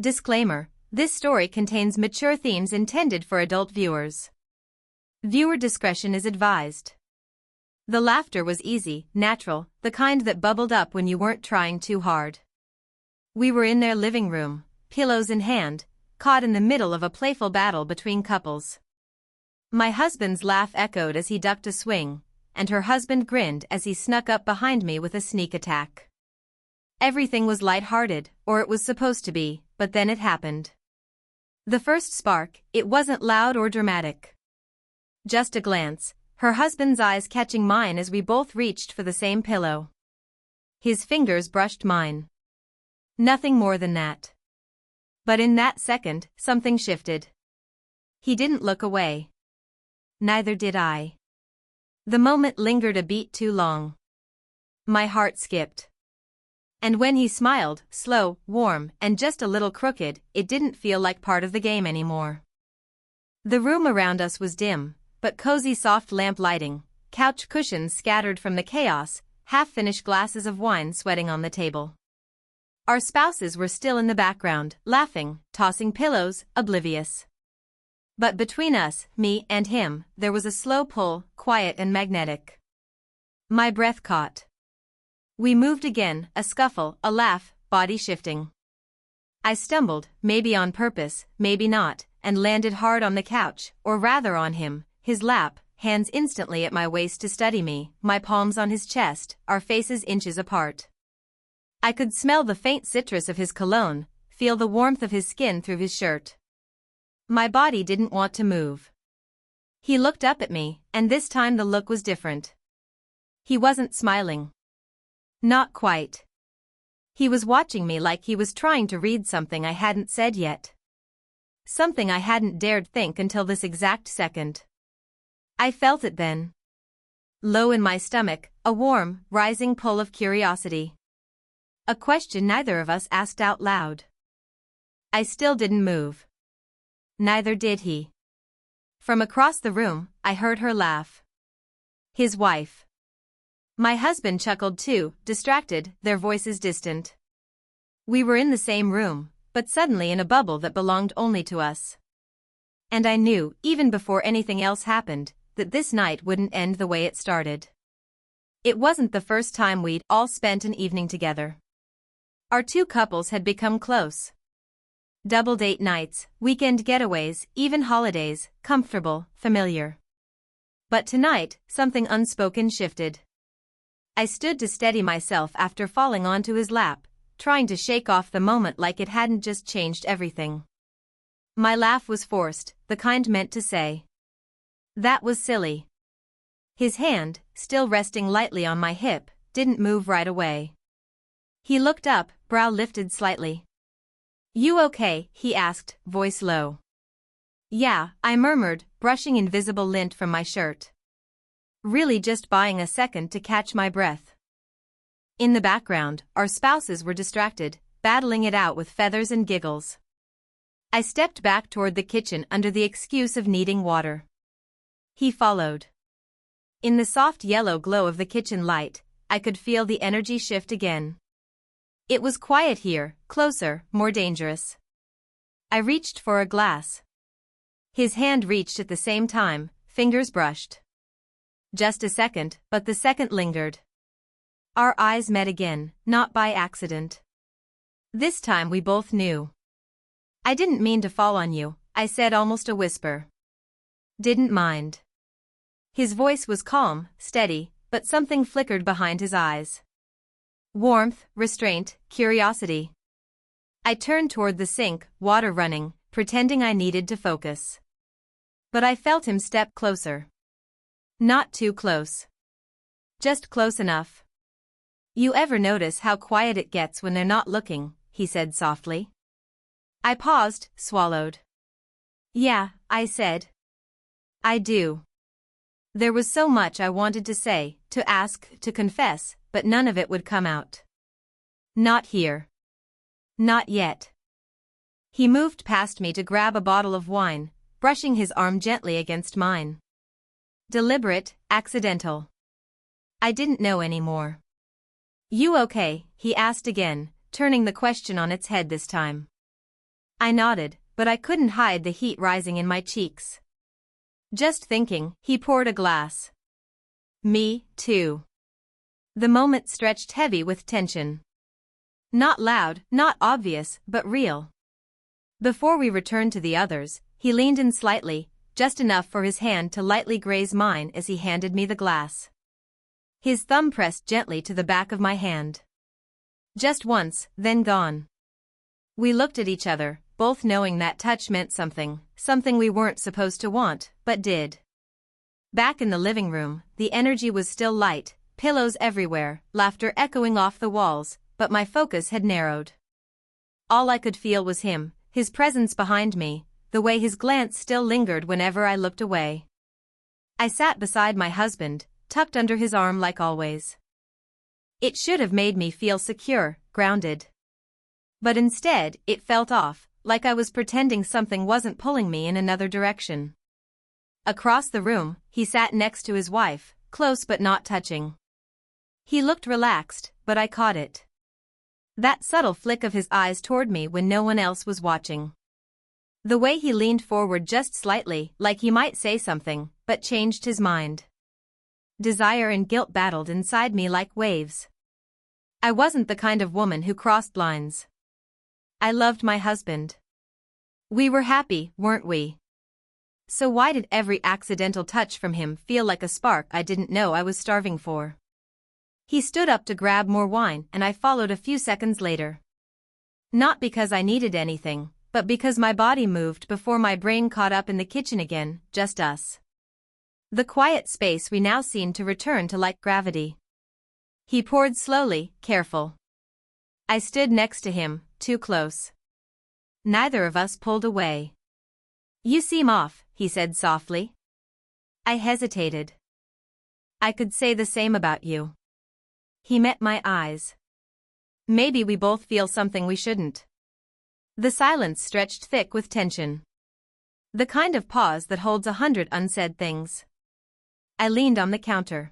Disclaimer: this story contains mature themes intended for adult viewers. Viewer discretion is advised. The laughter was easy, natural, the kind that bubbled up when you weren't trying too hard. We were in their living room, pillows in hand, caught in the middle of a playful battle between couples. My husband's laugh echoed as he ducked a swing, and her husband grinned as he snuck up behind me with a sneak attack. Everything was light-hearted, or it was supposed to be, but then it happened. The first spark, it wasn't loud or dramatic. Just a glance, her husband's eyes catching mine as we both reached for the same pillow. His fingers brushed mine. Nothing more than that. But in that second, something shifted. He didn't look away. Neither did I. The moment lingered a beat too long. My heart skipped. And when he smiled, slow, warm, and just a little crooked, it didn't feel like part of the game anymore. The room around us was dim, but cozy soft lamp lighting, couch cushions scattered from the chaos, half-finished glasses of wine sweating on the table. Our spouses were still in the background, laughing, tossing pillows, oblivious. But between us, me and him, there was a slow pull, quiet and magnetic. My breath caught. We moved again, a scuffle, a laugh, body shifting. I stumbled, maybe on purpose, maybe not, and landed hard on the couch, or rather on him, his lap, hands instantly at my waist to study me, my palms on his chest, our faces inches apart. I could smell the faint citrus of his cologne, feel the warmth of his skin through his shirt. My body didn't want to move. He looked up at me, and this time the look was different. He wasn't smiling. Not quite. He was watching me like he was trying to read something I hadn't said yet. Something I hadn't dared think until this exact second. I felt it then. Low in my stomach, a warm, rising pull of curiosity. A question neither of us asked out loud. I still didn't move. Neither did he. From across the room, I heard her laugh. His wife. My husband chuckled too, distracted, their voices distant. We were in the same room, but suddenly in a bubble that belonged only to us. And I knew, even before anything else happened, that this night wouldn't end the way it started. It wasn't the first time we'd all spent an evening together. Our two couples had become close. Double date nights, weekend getaways, even holidays, comfortable, familiar. But tonight, something unspoken shifted. I stood to steady myself after falling onto his lap, trying to shake off the moment like it hadn't just changed everything. My laugh was forced, the kind meant to say, "That was silly." His hand, still resting lightly on my hip, didn't move right away. He looked up, brow lifted slightly. "You okay?" he asked, voice low. "Yeah," I murmured, brushing invisible lint from my shirt. Really just buying a second to catch my breath. In the background, our spouses were distracted, battling it out with feathers and giggles. I stepped back toward the kitchen under the excuse of needing water. He followed. In the soft yellow glow of the kitchen light, I could feel the energy shift again. It was quiet here, closer, more dangerous. I reached for a glass. His hand reached at the same time, fingers brushed. Just a second, but the second lingered. Our eyes met again, not by accident. This time we both knew. "I didn't mean to fall on you," I said, almost a whisper. "Didn't mind." His voice was calm, steady, but something flickered behind his eyes. Warmth, restraint, curiosity. I turned toward the sink, water running, pretending I needed to focus. But I felt him step closer. Not too close. Just close enough. "You ever notice how quiet it gets when they're not looking?" he said softly. I paused, swallowed. "Yeah," I said. "I do." There was so much I wanted to say, to ask, to confess, but none of it would come out. Not here. Not yet. He moved past me to grab a bottle of wine, brushing his arm gently against mine. Deliberate, accidental. I didn't know anymore. "You okay?" he asked again, turning the question on its head this time. I nodded, but I couldn't hide the heat rising in my cheeks. Just thinking, he poured a glass. Me, too. The moment stretched heavy with tension. Not loud, not obvious, but real. Before we returned to the others, he leaned in slightly, just enough for his hand to lightly graze mine as he handed me the glass. His thumb pressed gently to the back of my hand. Just once, then gone. We looked at each other, both knowing that touch meant something we weren't supposed to want, but did. Back in the living room, the energy was still light, pillows everywhere, laughter echoing off the walls, but my focus had narrowed. All I could feel was him, his presence behind me, the way his glance still lingered whenever I looked away. I sat beside my husband, tucked under his arm like always. It should have made me feel secure, grounded. But instead, it felt off, like I was pretending something wasn't pulling me in another direction. Across the room, he sat next to his wife, close but not touching. He looked relaxed, but I caught it. That subtle flick of his eyes toward me when no one else was watching. The way he leaned forward just slightly, like he might say something, but changed his mind. Desire and guilt battled inside me like waves. I wasn't the kind of woman who crossed lines. I loved my husband. We were happy, weren't we? So why did every accidental touch from him feel like a spark I didn't know I was starving for? He stood up to grab more wine and I followed a few seconds later. Not because I needed anything, but because my body moved before my brain caught up in the kitchen again, just us. The quiet space we now seemed to return to like gravity. He poured slowly, careful. I stood next to him, too close. Neither of us pulled away. You seem off, he said softly. I hesitated. I could say the same about you. He met my eyes. Maybe we both feel something we shouldn't. The silence stretched thick with tension. The kind of pause that holds 100 unsaid things. I leaned on the counter.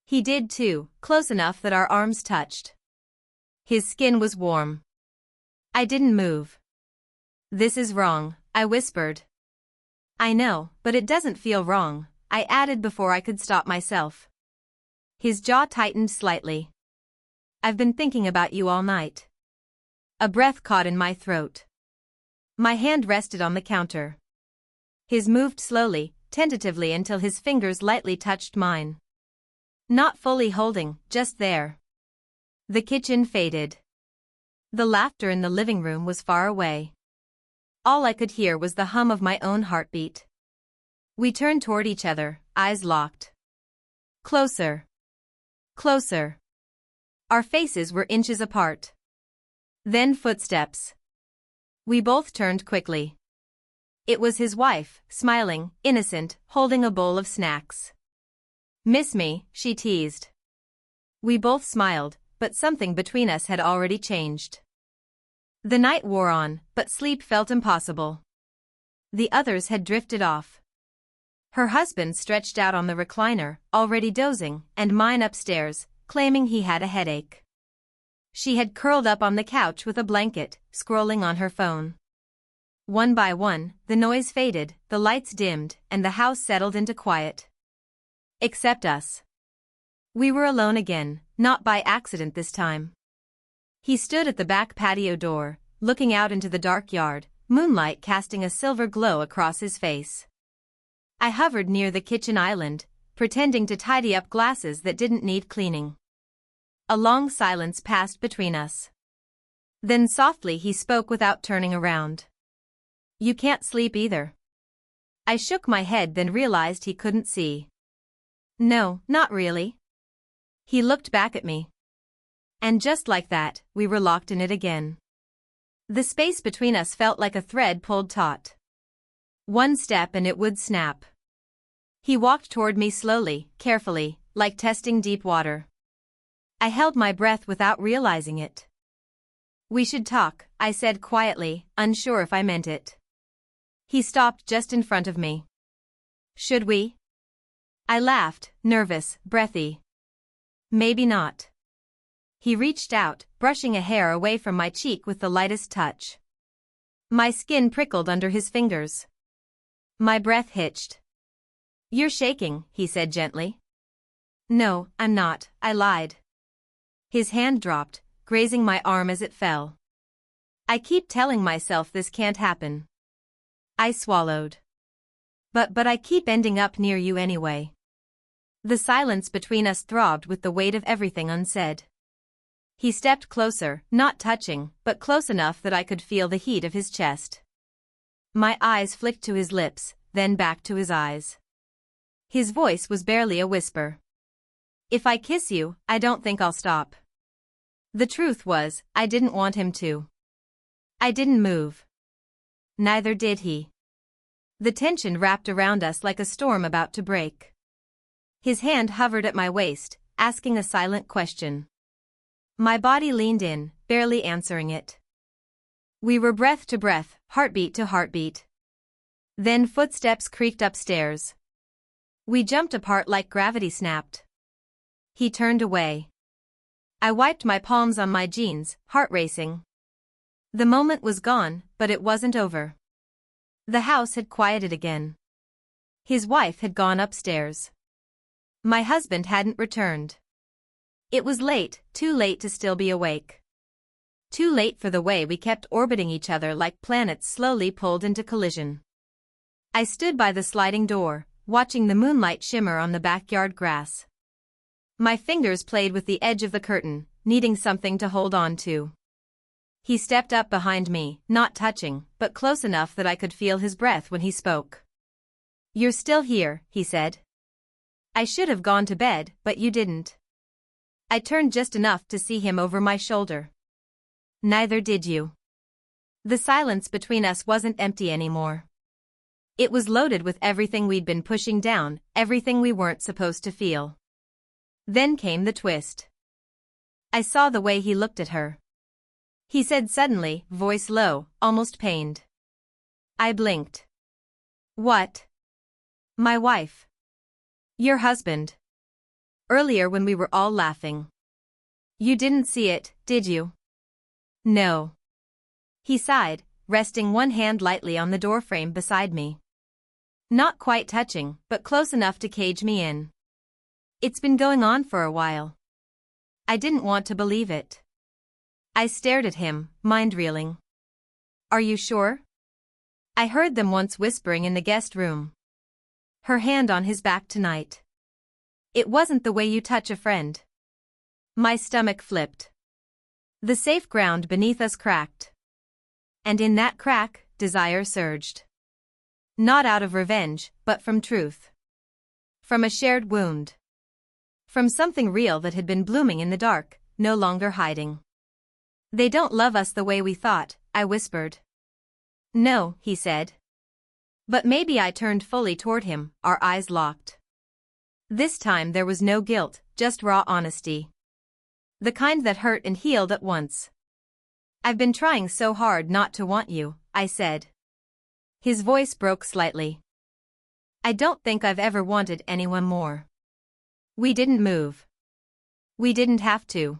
He did too, close enough that our arms touched. His skin was warm. I didn't move. This is wrong, I whispered. I know, but it doesn't feel wrong, I added before I could stop myself. His jaw tightened slightly. I've been thinking about you all night. A breath caught in my throat. My hand rested on the counter. His moved slowly, tentatively until his fingers lightly touched mine. Not fully holding, just there. The kitchen faded. The laughter in the living room was far away. All I could hear was the hum of my own heartbeat. We turned toward each other, eyes locked. Closer. Closer. Our faces were inches apart. Then footsteps. We both turned quickly. It was his wife, smiling, innocent, holding a bowl of snacks. Miss me, she teased. We both smiled, but something between us had already changed. The night wore on, but sleep felt impossible. The others had drifted off. Her husband stretched out on the recliner, already dozing, and mine upstairs, claiming he had a headache. She had curled up on the couch with a blanket, scrolling on her phone. One by one, the noise faded, the lights dimmed, and the house settled into quiet. Except us. We were alone again, not by accident this time. He stood at the back patio door, looking out into the dark yard, moonlight casting a silver glow across his face. I hovered near the kitchen island, pretending to tidy up glasses that didn't need cleaning. A long silence passed between us. Then softly he spoke without turning around. You can't sleep either. I shook my head, then realized he couldn't see. No, not really. He looked back at me. And just like that, we were locked in it again. The space between us felt like a thread pulled taut. One step and it would snap. He walked toward me slowly, carefully, like testing deep water. I held my breath without realizing it. We should talk, I said quietly, unsure if I meant it. He stopped just in front of me. Should we? I laughed, nervous, breathy. Maybe not. He reached out, brushing a hair away from my cheek with the lightest touch. My skin prickled under his fingers. My breath hitched. "You're shaking," he said gently. "No, I'm not," I lied. His hand dropped, grazing my arm as it fell. "I keep telling myself this can't happen." I swallowed. But I keep ending up near you anyway." The silence between us throbbed with the weight of everything unsaid. He stepped closer, not touching, but close enough that I could feel the heat of his chest. My eyes flicked to his lips, then back to his eyes. His voice was barely a whisper. "If I kiss you, I don't think I'll stop." The truth was, I didn't want him to. I didn't move. Neither did he. The tension wrapped around us like a storm about to break. His hand hovered at my waist, asking a silent question. My body leaned in, barely answering it. We were breath to breath, heartbeat to heartbeat. Then footsteps creaked upstairs. We jumped apart like gravity snapped. He turned away. I wiped my palms on my jeans, heart racing. The moment was gone, but it wasn't over. The house had quieted again. His wife had gone upstairs. My husband hadn't returned. It was late, too late to still be awake. Too late for the way we kept orbiting each other like planets slowly pulled into collision. I stood by the sliding door, watching the moonlight shimmer on the backyard grass. My fingers played with the edge of the curtain, needing something to hold on to. He stepped up behind me, not touching, but close enough that I could feel his breath when he spoke. "You're still here," he said. "I should have gone to bed, but you didn't." I turned just enough to see him over my shoulder. "Neither did you." The silence between us wasn't empty anymore. It was loaded with everything we'd been pushing down, everything we weren't supposed to feel. Then came the twist. I saw the way he looked at her. He said suddenly, voice low, almost pained. I blinked. "What?" "My wife. Your husband. Earlier when we were all laughing. You didn't see it, did you?" "No." He sighed, resting one hand lightly on the doorframe beside me. Not quite touching, but close enough to cage me in. "It's been going on for a while." I didn't want to believe it. I stared at him, mind reeling. "Are you sure?" I heard them once whispering in the guest room. Her hand on his back tonight. It wasn't the way you touch a friend. My stomach flipped. The safe ground beneath us cracked. And in that crack, desire surged. Not out of revenge, but from truth. From a shared wound. From something real that had been blooming in the dark, no longer hiding. "They don't love us the way we thought," I whispered. "No," he said. But maybe I turned fully toward him, our eyes locked. This time there was no guilt, just raw honesty. The kind that hurt and healed at once. "I've been trying so hard not to want you," I said. His voice broke slightly. "I don't think I've ever wanted anyone more." We didn't move. We didn't have to.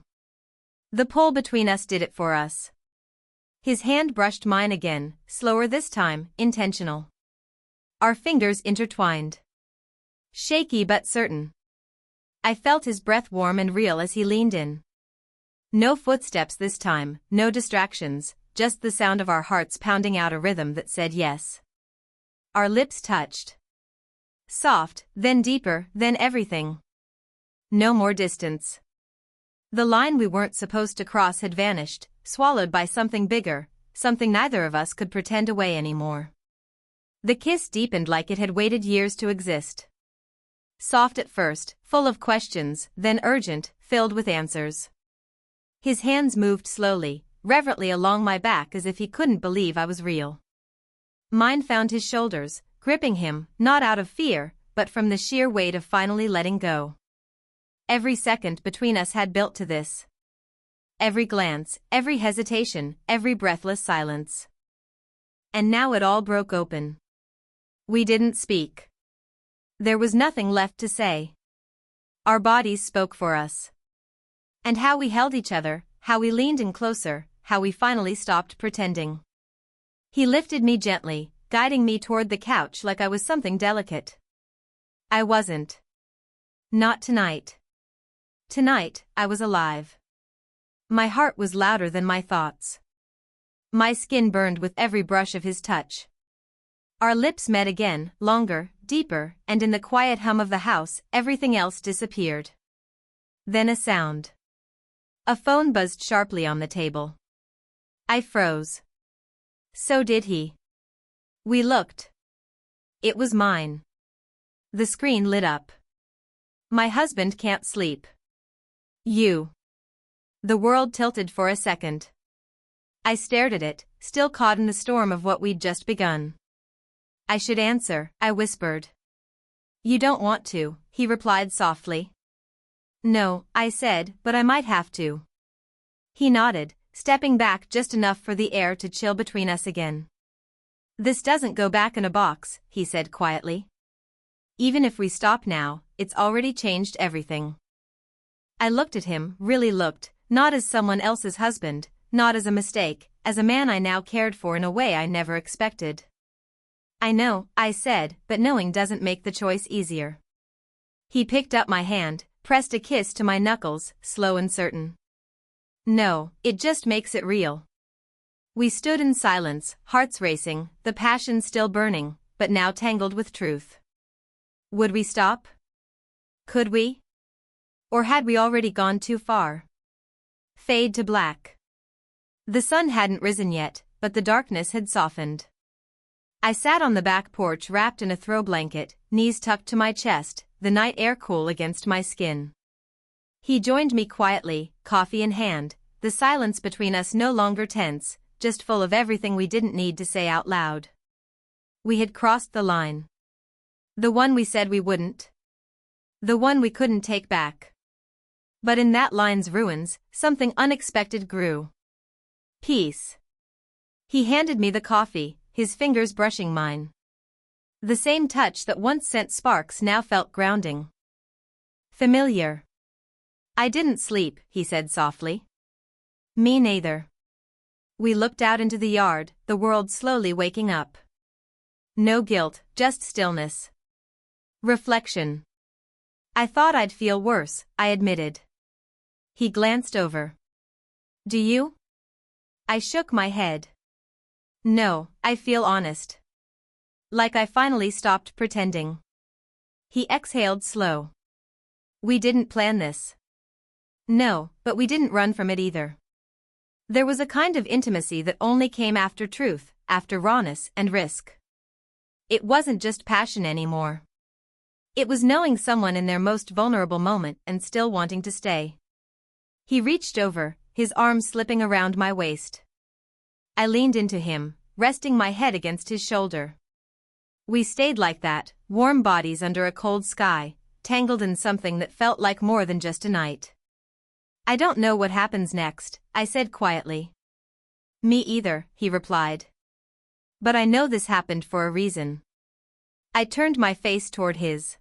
The pull between us did it for us. His hand brushed mine again, slower this time, intentional. Our fingers intertwined. Shaky but certain. I felt his breath warm and real as he leaned in. No footsteps this time, no distractions, just the sound of our hearts pounding out a rhythm that said yes. Our lips touched. Soft, then deeper, then everything. No more distance. The line we weren't supposed to cross had vanished, swallowed by something bigger, something neither of us could pretend away anymore. The kiss deepened like it had waited years to exist. Soft at first, full of questions, then urgent, filled with answers. His hands moved slowly, reverently along my back as if he couldn't believe I was real. Mine found his shoulders, gripping him, not out of fear, but from the sheer weight of finally letting go. Every second between us had built to this. Every glance, every hesitation, every breathless silence. And now it all broke open. We didn't speak. There was nothing left to say. Our bodies spoke for us. And how we held each other, how we leaned in closer, how we finally stopped pretending. He lifted me gently, guiding me toward the couch like I was something delicate. I wasn't. Not tonight. Tonight, I was alive. My heart was louder than my thoughts. My skin burned with every brush of his touch. Our lips met again, longer, deeper, and in the quiet hum of the house, everything else disappeared. Then a sound. A phone buzzed sharply on the table. I froze. So did he. We looked. It was mine. The screen lit up. My husband can't sleep. You. The world tilted for a second. I stared at it, still caught in the storm of what we'd just begun. I should answer, I whispered. You don't want to, he replied softly. No, I said, but I might have to. He nodded, stepping back just enough for the air to chill between us again. This doesn't go back in a box, he said quietly. Even if we stop now, it's already changed everything. I looked at him, really looked, not as someone else's husband, not as a mistake, as a man I now cared for in a way I never expected. I know, I said, but knowing doesn't make the choice easier. He picked up my hand, pressed a kiss to my knuckles, slow and certain. No, it just makes it real. We stood in silence, hearts racing, the passion still burning, but now tangled with truth. Would we stop? Could we? Or had we already gone too far? Fade to black. The sun hadn't risen yet, but the darkness had softened. I sat on the back porch wrapped in a throw blanket, knees tucked to my chest, the night air cool against my skin. He joined me quietly, coffee in hand, the silence between us no longer tense, just full of everything we didn't need to say out loud. We had crossed the line. The one we said we wouldn't. The one we couldn't take back. But in that line's ruins, something unexpected grew. Peace. He handed me the coffee, his fingers brushing mine. The same touch that once sent sparks now felt grounding. Familiar. I didn't sleep, he said softly. Me neither. We looked out into the yard, the world slowly waking up. No guilt, just stillness. Reflection. I thought I'd feel worse, I admitted. He glanced over. Do you? I shook my head. No, I feel honest. Like I finally stopped pretending. He exhaled slow. We didn't plan this. No, but we didn't run from it either. There was a kind of intimacy that only came after truth, after rawness and risk. It wasn't just passion anymore. It was knowing someone in their most vulnerable moment and still wanting to stay. He reached over, his arm slipping around my waist. I leaned into him, resting my head against his shoulder. We stayed like that, warm bodies under a cold sky, tangled in something that felt like more than just a night. I don't know what happens next, I said quietly. Me either, he replied. But I know this happened for a reason. I turned my face toward his.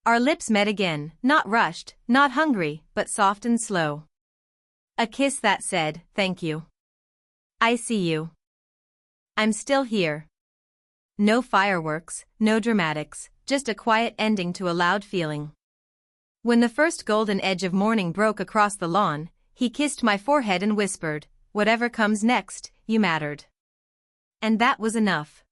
Our lips met again, not rushed, not hungry, but soft and slow. A kiss that said, thank you. I see you. I'm still here. No fireworks, no dramatics, just a quiet ending to a loud feeling. When the first golden edge of morning broke across the lawn, he kissed my forehead and whispered, whatever comes next, you mattered. And that was enough.